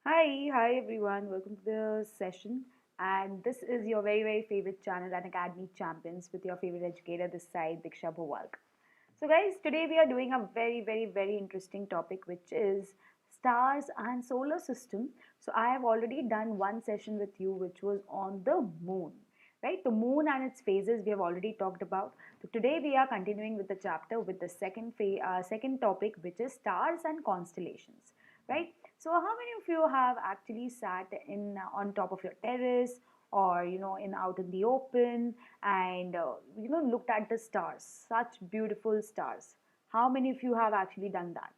Hi everyone. Welcome to the session. And this is your very favorite channel, An Academy Champions, with your favorite educator this side, Diksha Bhuvalka. So, guys, today we are doing a very interesting topic, which is stars and solar system. So, I have already done one session with you, which was on the moon, right? The moon and its phases we have already talked about. So, today we are continuing with the chapter with the second topic, which is stars and constellations, right? So, how many of you have actually sat in on top of your terrace or in out in the open and looked at the stars, such beautiful stars? How many of you have actually done that?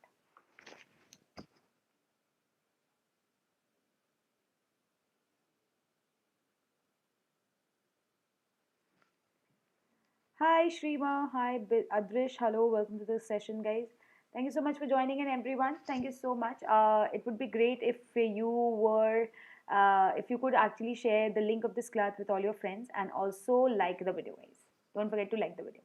Hi Shrima, hi Adrish, hello, welcome to the session, guys. Thank you so much for joining in, everyone. Thank you so much. It would be great if if you could actually share the link of this class with all your friends and also like the video, guys. Don't forget to like the video.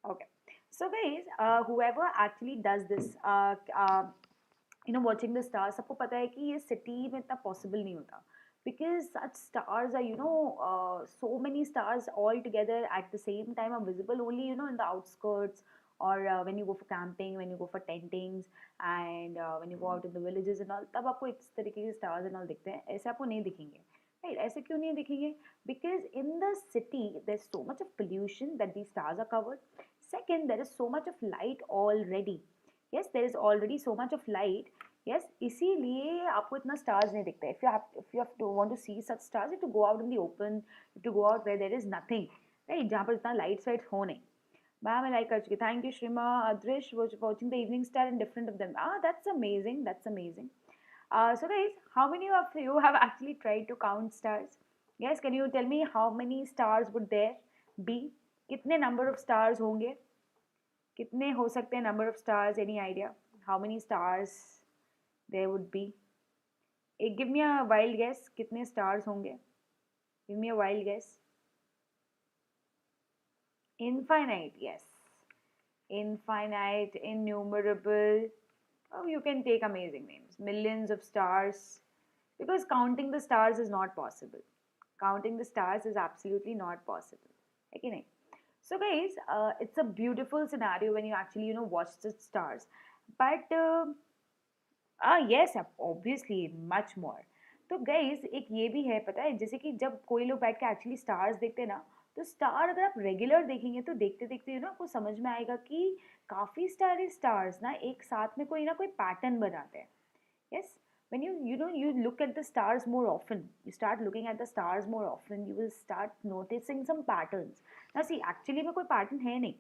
Okay. So guys, whoever actually does this, watching the stars, सबको पता है कि ये city में इतना possible नहीं होता, because such stars are so many stars all together at the same time are visible only in the outskirts, or when you go for camping, when you go for tentings, and when you go out in the villages and all, तब आपको इस तरीके के stars and all दिखते हैं, ऐसे आपको नहीं दिखेंगे, right? ऐसे क्यों नहीं दिखेंगे? Because in the city there's so much of pollution that these stars are covered. Second, there is so much of light already. Yes, there is already so much of light. Yes, इसीलिए आपको इतना stars नहीं दिखता. If you have to want to see such stars, you have to go out in the open. You have to go out where there is nothing, right? जहाँ पर इतना light sites हो नहीं. मैं like कर चुकी. Thank you, Shrima. Adrish was watching the evening star and different of them. Ah, that's amazing. That's amazing. So guys, how many of you have actually tried to count stars? Yes, can you tell me how many stars would there be? कितने number of stars होंगे? कितने हो सकते हैं number of stars? Any idea? How many stars there would be? एक give me a wild guess. कितने stars होंगे? Give me a wild guess. Infinite, yes. Infinite, innumerable. Oh, you can take amazing names. Millions of stars. Because counting the stars is not possible. Counting the stars is absolutely not possible. Okay, nahi? So, guys, it's a beautiful scenario when you actually, watch the stars. But yes, obviously much more. तो guys एक ये भी है, पता है, जैसे कि जब कोई लोग बैठ के एक्चुअली स्टार्स देखते हैं ना, तो स्टार अगर आप रेगुलर देखेंगे तो देखते देखते आपको समझ में आएगा कि काफ़ी सारे स्टार्स ना एक साथ में कोई ना कोई पैटर्न बनाते हैं. Yes, when you look at the stars more often, you start looking at the stars more often, you will start noticing some patterns. Now see, actually में कोई pattern है नहीं.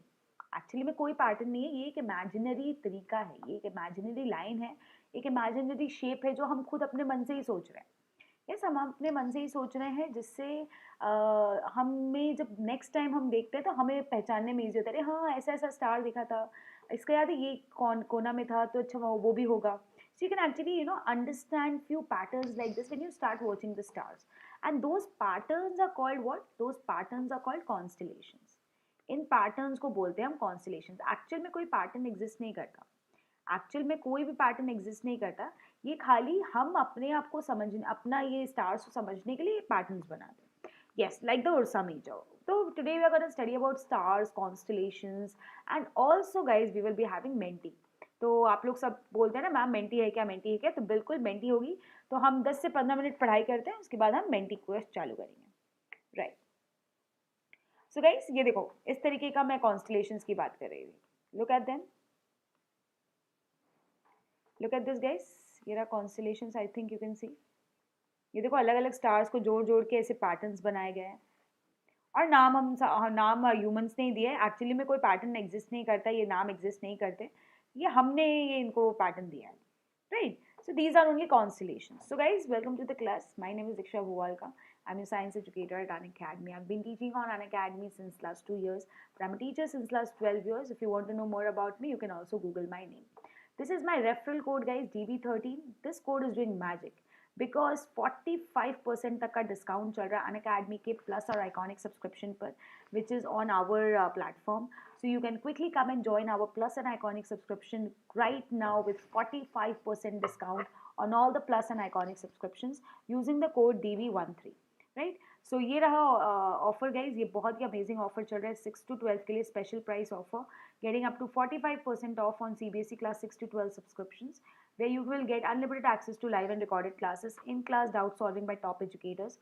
एक्चुअली में कोई पैटर्न नहीं है, ये एक इमेजिनरी तरीका है, ये एक इमेजिनरी लाइन है, एक इमेजिनरी शेप है जो हम खुद अपने मन से ही सोच रहे हैं. यस, हम अपने मन से ही सोच रहे हैं, जिससे हमें जब नेक्स्ट टाइम हम देखते हैं तो हमें पहचानने में ईजी होता है. अरे हाँ, ऐसा ऐसा स्टार दिखा था, इसका याद है, ये कौन कोना में था, तो अच्छा वो भी होगा. So you can actually understand few patterns like this when you start watching the stars, and those patterns are called what? Those patterns are called constellations. In patterns को बोलते हैं हम कॉन्स्टलेशंस. एक्चुअल में कोई पैटर्न एग्जिस्ट नहीं करता. Actual में कोई भी पैटर्न एग्जिस्ट नहीं करता. ये खाली हम अपने आप को समझने, अपना ये स्टार्स को समझने के लिए पैटर्न्स बनाते हैं. Yes, like the Ursa Major. So today we are going to study about stars, constellations, and also guys we will be having Menti. तो आप लोग सब बोलते हैं ना, मैम मेंटी है क्या, मेंटी है क्या, तो बिल्कुल मेंटी होगी. तो हम 10 से 15 मिनट पढ़ाई करते हैं, उसके बाद हम मेंटी क्वेस्ट चालू करेंगे, राइट? सो गाइस, ये देखो, इस तरीके का मैं कॉन्स्टलेशंस की बात कर रही थी. Look at them, look at this guys. ये रहा constellations, I think you can सी. ये देखो, अलग अलग स्टार्स को जोड़ जोड़ के ऐसे पैटर्न्स बनाए गए हैं. और नाम ह्यूमंस ने ही दिए हैं. एक्चुअली में कोई पैटर्न एग्जिस्ट नहीं करता, ये नाम एग्जिस्ट नहीं करते, ये हमने ये इनको पैटर्न दिया है, right? So these are only constellations. So guys, welcome to the class. My name is Diksha Bhuvalka. I'm a science educator at An Academy. I've been teaching on An Academy since last 2 years, but I'm a teacher since last 12 years. If you want to know more about me, you can also Google my name. This is my referral code, guys, DB13. This code is doing magic. Because 45% तक का discount चल रहा है Unacademy के plus और iconic subscription पर, which is on our platform. So you can quickly come and join our Plus and Iconic subscription right now with 45% discount on all the Plus and Iconic subscriptions using the code DV13. Right. So ये रहा offer guys. ये बहुत ही amazing offer चल रहा है 6 to 12 के लिए. Special price offer getting up to 45% off on CBSE class 6 to 12 subscriptions, where you will get unlimited access to live and recorded classes, in-class doubt solving by top educators,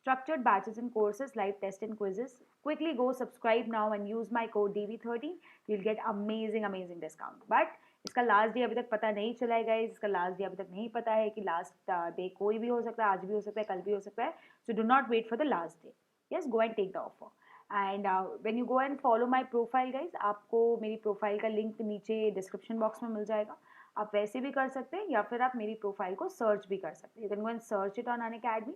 structured batches and courses, live tests and quizzes. Quickly go subscribe now and use my code DV13. You'll get amazing discount. But इसका last day अभी तक पता नहीं चला है guys. इसका last day अभी तक नहीं पता है कि लास्ट डे कोई भी हो सकता है, आज भी हो सकता है, कल भी हो सकता है. So do not wait for the last day. Yes, go and take the offer. And when you go and follow my profile guys, आपको मेरी प्रोफाइल का लिंक नीचे डिस्क्रिप्शन बॉक्स में मिल जाएगा. आप वैसे भी कर सकते हैं या फिर आप मेरी प्रोफाइल को सर्च भी कर सकते हैं. You can go and search it on Unacademy.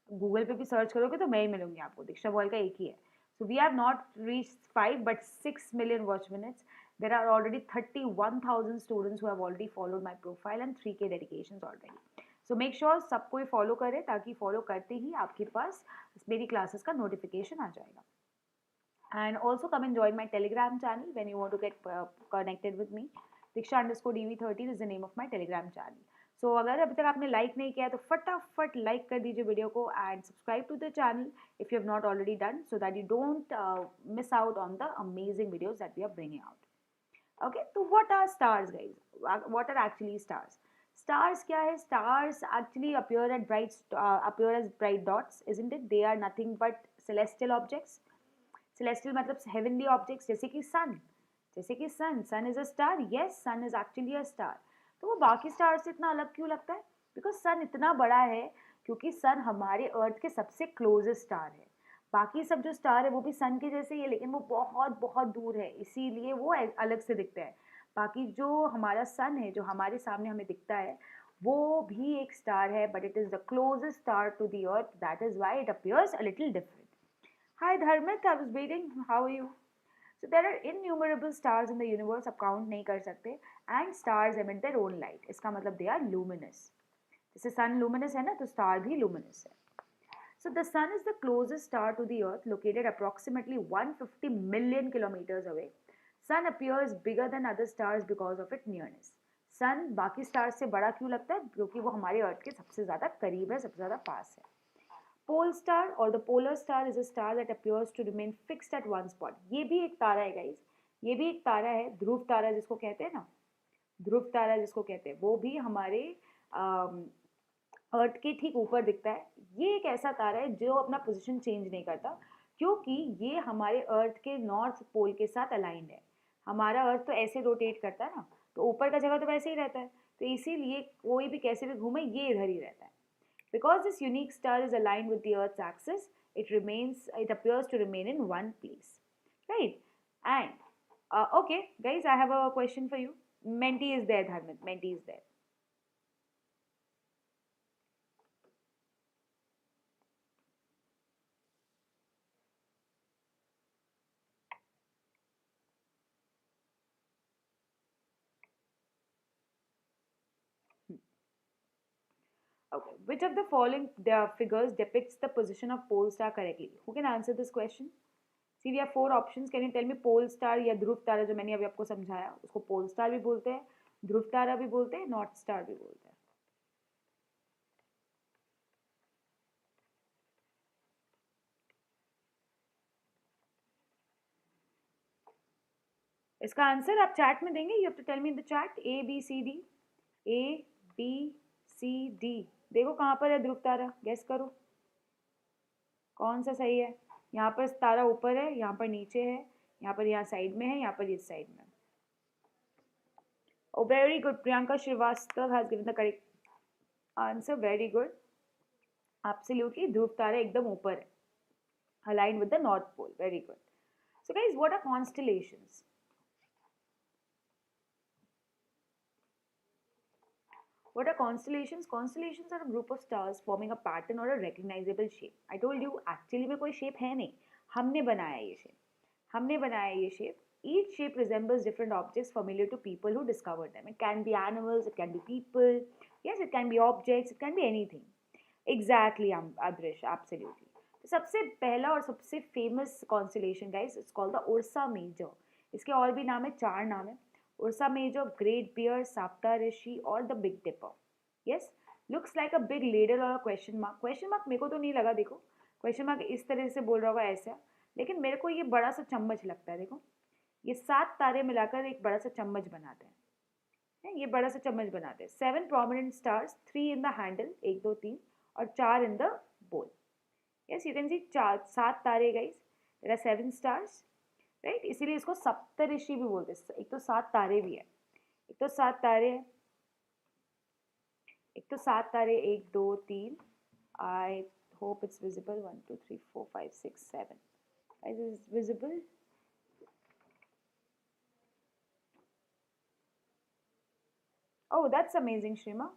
Google पे भी सर्च करोगे तो मैं ही मिलूंगी आपको. दीक्षा बॉयल का एक ही है. So we have not reach 5 but 6 million watch minutes. There are already 31,000 students who have already followed my profile and 3K dedications already. So make sure सबको ही फॉलो करें ताकि फॉलो करते ही आपके पास मेरी क्लासेस का नोटिफिकेशन आ जाएगा. And also come and join my Telegram channel when you want to get connected with me. Diksha_DV13 is the name of my Telegram channel. So अगर अभी तक आपने लाइक नहीं किया तो फटाफट लाइक कर दीजिए वीडियो को and subscribe to the channel if you have not already done, so that you don't miss out on the amazing videos that we are bringing out. Okay, so what are stars, guys? What are actually stars? Stars क्या है? Stars actually appear as bright dots, isn't it? They are nothing but celestial objects. Celestial मतलब heavenly objects, जैसे कि sun. जैसे कि sun is a star. Yes, sun is actually a star. तो वो बाकी स्टार से इतना अलग क्यों लगता है? बिकॉज सन इतना बड़ा है क्योंकि सन हमारे अर्थ के सबसे क्लोजेस्ट स्टार है. बाकी सब जो स्टार है वो भी सन के जैसे ही है लेकिन वो बहुत बहुत दूर है, इसीलिए वो अलग से दिखता है. बाकी जो हमारा सन है जो हमारे सामने हमें दिखता है वो भी एक स्टार है, but it is the closest star to the earth. That is why it appears a little different. Hi Dharmit, I was waiting. How are you? So there are innumerable stars in the universe, आप count नहीं कर सकते. And stars emit their own light. इसका मतलब they are luminous. जैसे sun luminous है ना, तो star भी luminous है. So the sun is the closest star to the earth, located approximately 150 million kilometers away. Sun appears bigger than other stars because of its nearness. Sun बाकी stars से बड़ा क्यों लगता है? क्योंकि वो हमारे अर्थ के सबसे ज़्यादा करीब है, सबसे ज़्यादा पास है. पोल स्टार और the polar star is a star that appears to remain fixed at one spot. ये भी एक तारा है गाइज. ये भी एक तारा है. ध्रुव तारा जिसको कहते हैं ना, ध्रुव तारा जिसको कहते हैं, वो भी हमारे अर्थ के ठीक ऊपर दिखता है. ये एक ऐसा तारा है जो अपना पोजीशन चेंज नहीं करता क्योंकि ये हमारे अर्थ के नॉर्थ पोल के साथ अलाइंड है. हमारा अर्थ तो ऐसे रोटेट करता है ना, तो ऊपर का जगह तो वैसे ही रहता है, तो इसीलिए कोई भी कैसे भी घूमे ये इधर ही रहता है. Because this unique star is aligned with the Earth's axis, it appears to remain in one place, right? And okay, guys, I have a question for you. Menti is there, Dharmit. Menti is there. Okay, which of the following figures depicts the position of pole star correctly? Who can answer this question? See, we have 4 options. Can you tell me pole star या ध्रुव तारा जो मैंने अभी आपको समझाया उसको pole star भी बोलते हैं, ध्रुव तारा भी बोलते हैं, नॉर्थ स्टार भी बोलते हैं. इसका आंसर आप चैट में देंगे. You have to tell me in the chat. A B C D. A B C D. देखो कहाँ पर है ध्रुव तारा, गेस करो कौन सा सही है. यहाँ पर तारा ऊपर है, यहाँ पर नीचे है, यहाँ पर यहाँ साइड में है, यहाँ पर इस साइड में. Oh, very good. Priyanka Srivastav has given the correct answer. Very good. Absolutely. ध्रुव तारा एकदम ऊपर है, aligned with the North Pole. Very good. So guys, what are constellations? What are constellations? Constellations are a group of stars forming a pattern or a recognizable shape. I told you actually में कोई shape है नहीं, हमने बनाया ये shape. हमने बनाया ये shape. Each shape resembles different objects familiar to people who discovered them. It can be animals, it can be people, Yes, it can be objects, it can be anything. Exactly, Adrish, absolutely. तो सबसे पहला और सबसे famous constellation guys, it's called the Ursa Major. इसके और भी नाम है, 4 नाम है. Ursa Major, great bear, Saptarishi और the big dipper. Yes, looks like a big ladder और क्वेश्चन मार्क. क्वेश्चन मार्क मेरे को तो नहीं लगा, देखो क्वेश्चन मार्क इस तरह से बोल रहा होगा ऐसा, लेकिन मेरे को ये बड़ा सा चम्मच लगता है. देखो ये 7 तारे मिलाकर एक बड़ा सा चम्मच बनाते हैं. ये बड़ा सा चम्मच बनाते हैं. 7 prominent stars, 3 in the handle, 1 2 3, और 4 in the bowl. Yes, you can see 7 तारे guys. There are 7 stars, right. इसीलिए इसको सप्तऋषि भी बोलते हैं. एक तो 7 तारे भी है, एक तो 7 तारे है, एक तो 7 तारे, 1 2 3. I hope it's visible. 1 2 3 4 5 6 7. Guys, is it visible? Oh, that's amazing, Shrima.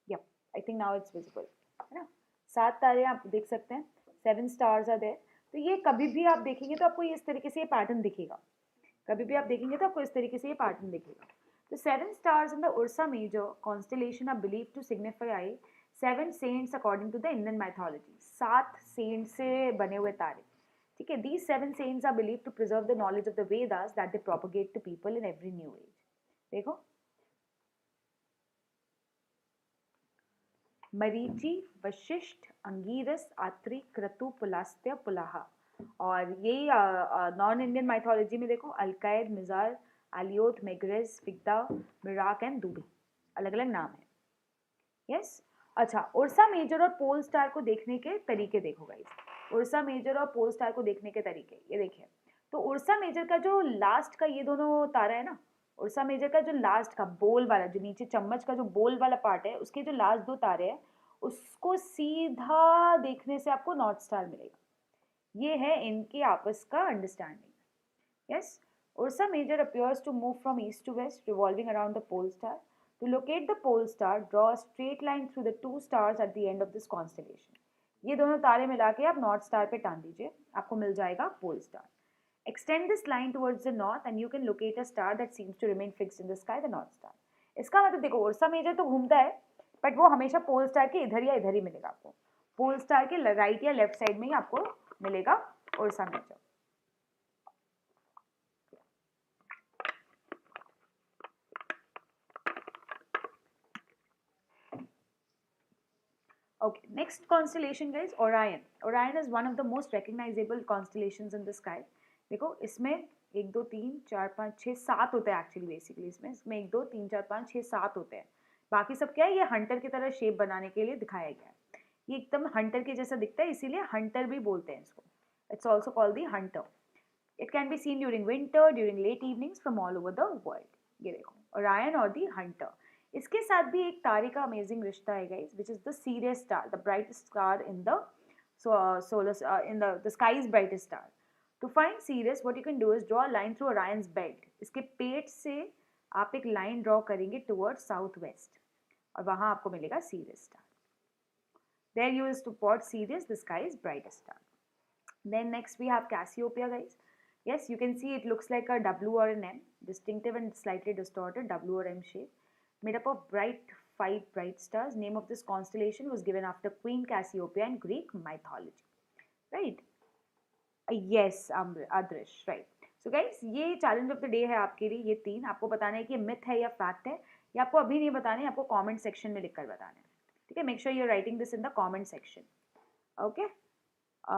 Yep, I think now it's visible. है ना. 7 तारे आप देख सकते हैं. 7 stars are there. तो ये कभी भी आप देखेंगे तो आपको इस तरीके से ये पैटर्न दिखेगा. कभी भी आप देखेंगे तो आपको इस तरीके से ये पैटर्न दिखेगा. तो 7 stars in the Ursa Major constellation are believed to signify 7 saints according to the Indian mythology. 7 saints से बने हुए तारे. ठीक है. These 7 saints are believed to preserve the knowledge of the Vedas that they propagate to people in every new age. देखो, मरीचि, वशिष्ठ, अंगीरस, आत्रि, क्रतु, पुलास्त्य, पुलाहा. और यही non Indian mythology में देखो, अलकायद, मिजार, आलियोथ, मेग्रेस, फिग्दा, मिराक एंड दूबी. अलग अलग नाम है. यस. अच्छा, उर्सा मेजर और पोल स्टार को देखने के तरीके देखो गाइस. उर्सा मेजर और पोल स्टार को देखने के तरीके ये देखिए. तो उर्सा मेजर का जो लास्ट का ये दोनों तारा है ना, उर्सा मेजर का जो लास्ट का बोल वाला, जो नीचे चम्मच का जो बोल वाला पार्ट है, उसके जो लास्ट 2 तारे हैं, उसको सीधा देखने से आपको नॉर्थ स्टार मिलेगा. ये है इनके आपस का understanding. Yes. Ursa Major appears to move from east to west, revolving around the pole star. To locate the pole star, draw a straight line through the 2 stars at the end of this constellation. ये दोनों तारे मिला के आप north star पे टान दीजिए, आपको मिल जाएगा pole star. Extend this line towards the north and you can locate a star that seems to remain fixed in the sky, the North Star. इसका मतलब देखो, उर्सा मेजर तो घूमता है, बट वो हमेशा पोल स्टार के इधर या इधर ही मिलेगा आपको. पोल स्टार के राइट या लेफ्ट साइड में ही आपको मिलेगा Ursa Major. Okay, next constellation guys, Orion. Orion is one of the most recognizable constellations in the sky. देखो इसमें 1 2 3 4 5 6 7 होते हैं एक्चुअली. बेसिकली इसमें 1 2 3 4 5 6 7 होते हैं. बाकी सब क्या है, ये हंटर की तरह शेप बनाने के लिए दिखाया गया है. ये एकदम हंटर के जैसा दिखता है, इसीलिए हंटर भी बोलते हैं इसको. It's also called the hunter. It can be seen during winter, during late evenings from all over the world. ये देखो, ओरायन और दी हंटर. इसके साथ भी एक तारे का अमेजिंग रिश्ता है guys, which is the serious star, the brightest star in the solar in the sky's brightest star. To find Sirius, what you can do is draw a line through Orion's belt. इसके पेट से आप एक line draw करेंगे towards south west, और वहां आपको मिलेगा Sirius star. There you is to spot Sirius, the sky's brightest star. Then next we have Cassiopeia guys. Yes, you can see it looks like a W or an M, distinctive and slightly distorted W or M shape, made up of 5 bright stars. Name of this constellation was given after Queen Cassiopeia in Greek mythology. Right? Yes, Adrish, right. So guys, ये challenge of the day है आपके लिए. ये 3 आपको बताना है कि myth है या fact है, या आपको अभी नहीं बताना है, आपको comment section में लिखकर बताना है. ठीक है. Make sure you're writing this in the comment section. Okay.